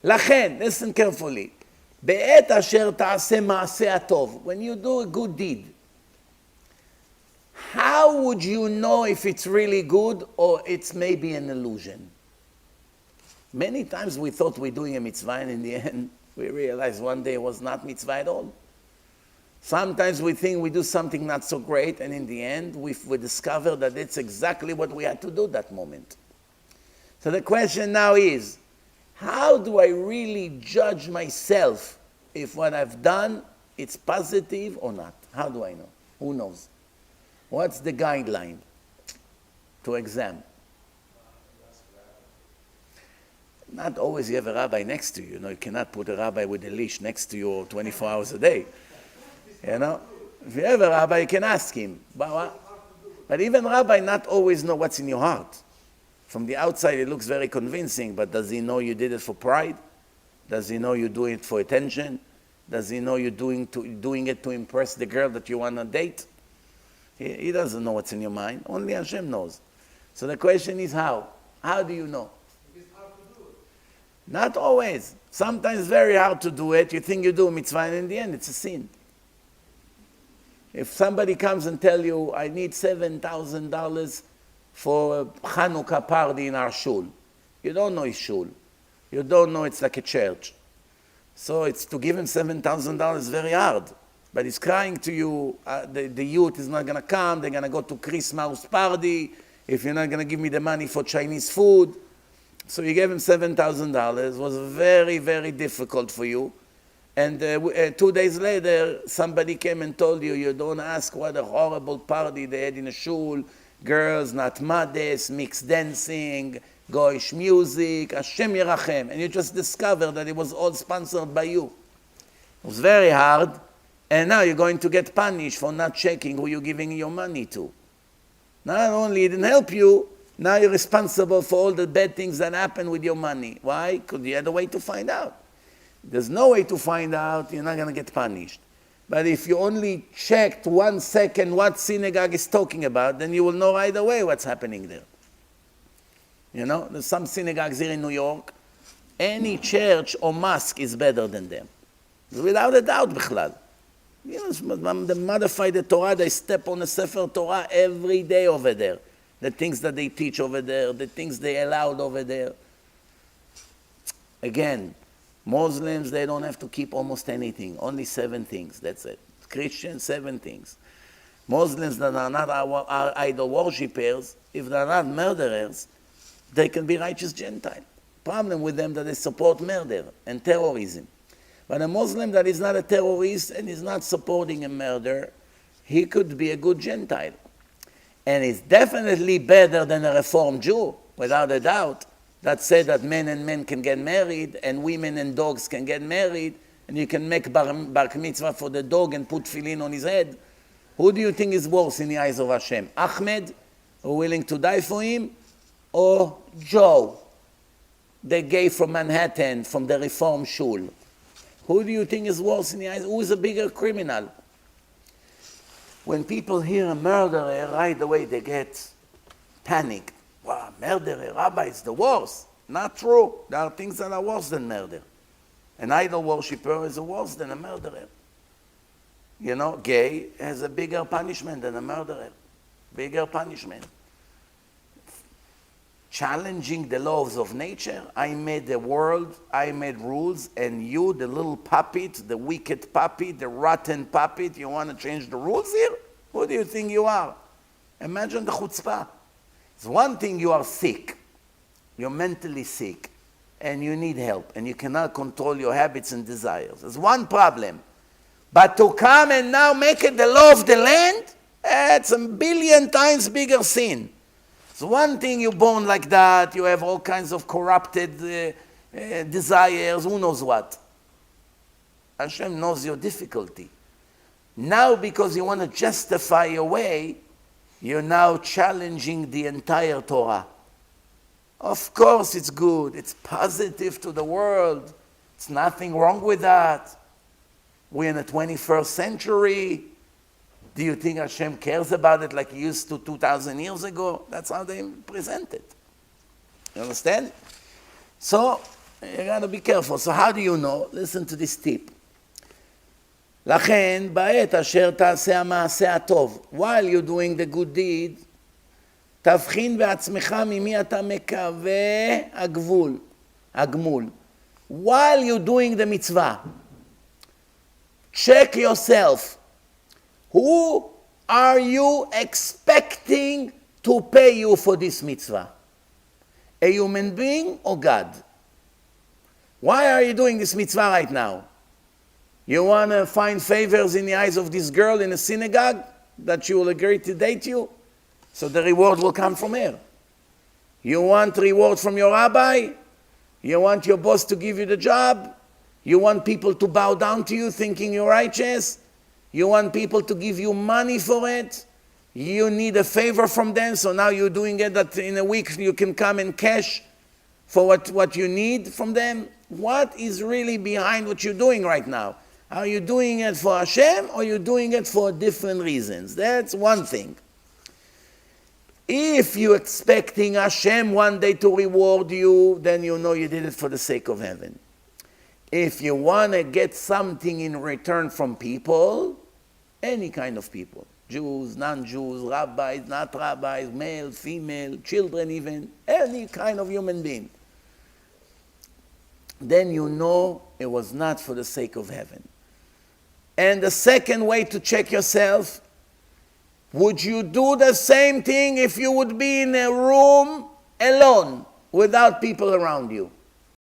לכן, listen carefully, בעת אשר תעשה מעשה הטוב, when you do a good deed, how would you know if it's really good or it's maybe an illusion? Many times we thought we're doing a mitzvah and in the end we realized one day it was not mitzvah at all. Sometimes we think we do something not so great and in the end we discover that it's exactly what we had to do that moment. So the question now is, how do I really judge myself if what I've done it's positive or not? How do I know? Who knows? What's the guideline to exam? Not always you have a rabbi next to you. You cannot put a rabbi with a leash next to you 24 hours a day. If you have a rabbi, you can ask him. But even rabbi not always know what's in your heart. From the outside, it looks very convincing, but does he know you did it for pride? Does he know you're doing it for attention? Does he know you're doing it to impress the girl that you want to date? He doesn't know what's in your mind. Only Hashem knows. So the question is how? How do you know? Not always. Sometimes very hard to do it. You think you do a mitzvah and in the end it's a sin. If somebody comes and tell you, I need $7,000 for a Hanukkah party in our shul. You don't know his shul. You don't know it's like a church. So it's to give him $7,000 is very hard. But he's crying to you, the youth is not going to come, they're going to go to Christmas party, if you're not going to give me the money for Chinese food. So you gave him $7,000. It was very, very difficult for you. And 2 days later, somebody came and told you, you don't ask what a horrible party they had in a shul, girls not modest, mixed dancing, goyish music, Hashem Yerachem. And you just discovered that it was all sponsored by you. It was very hard. And now you're going to get punished for not checking who you're giving your money to. Not only it didn't help you, now you're responsible for all the bad things that happen with your money. Why? Because you had a way to find out. There's no way to find out, you're not going to get punished. But if you only checked 1 second what synagogue is talking about, then you will know right away what's happening there. There's some synagogues here in New York. Any church or mosque is better than them. Without a doubt, bichlal. The modified the Torah, they step on the Sefer Torah every day over there. The things that they teach over there, the things they allowed over there. Again, Muslims, they don't have to keep almost anything. Only 7 things, that's it. Christians, 7 things. Muslims that are not our idol worshippers, if they're not murderers, they can be righteous Gentile. Problem with them that they support murder and terrorism. But a Muslim that is not a terrorist and is not supporting a murder, he could be a good Gentile. And it's definitely better than a Reformed Jew, without a doubt, that said that men and men can get married and women and dogs can get married and you can make bar mitzvah for the dog and put tefillin on his head. Who do you think is worse in the eyes of Hashem? Ahmed, who willing to die for him, or Joe, the gay from Manhattan, from the Reform Shul? Who do you think is worse in the eyes? Who is a bigger criminal? When people hear a murderer, right away they get panicked. Wow, murderer, rabbi, is the worst. Not true. There are things that are worse than murder. An idol worshipper is worse than a murderer. Gay has a bigger punishment than a murderer. Bigger punishment. Challenging the laws of nature. I made the world, I made rules, and you, the little puppet, the wicked puppet, the rotten puppet, you want to change the rules here? Who do you think you are? Imagine the chutzpah. It's one thing you are sick, you're mentally sick, and you need help, and you cannot control your habits and desires. There's one problem. But to come and now make it the law of the land, it's a billion times bigger sin. It's one thing you're born like that, you have all kinds of corrupted desires, who knows what. Hashem knows your difficulty. Now because you want to justify your way, you're now challenging the entire Torah. Of course it's good, it's positive to the world, it's nothing wrong with that. We're in the 21st century. Do you think Hashem cares about it like he used to 2,000 years ago? That's how they present it. You understand? So You got to be careful. So how do you know? Listen to this tip. לכן, בעת אשר תעשה המעשה הטוב, while you're doing the good deed, תבחין בעצמך ממי אתה מקווה הגמול. While you're doing the mitzvah, check yourself. Who are you expecting to pay you for this mitzvah? A human being or God? Why are you doing this mitzvah right now? You want to find favors in the eyes of this girl in a synagogue that she will agree to date you? So the reward will come from her. You want reward from your rabbi? You want your boss to give you the job? You want people to bow down to you thinking you're righteous? You want people to give you money for it? You need a favor from them, so now you're doing it that in a week you can come and cash for what you need from them? What is really behind what you're doing right now? Are you doing it for Hashem or are you doing it for different reasons? That's one thing. If you're expecting Hashem one day to reward you, then you know you did it for the sake of heaven. If you want to get something in return from people, any kind of people, Jews, non-Jews, rabbis, not rabbis, male, female, children even, any kind of human being, then you know it was not for the sake of heaven. And the second way to check yourself, would you do the same thing if you would be in a room alone without people around you?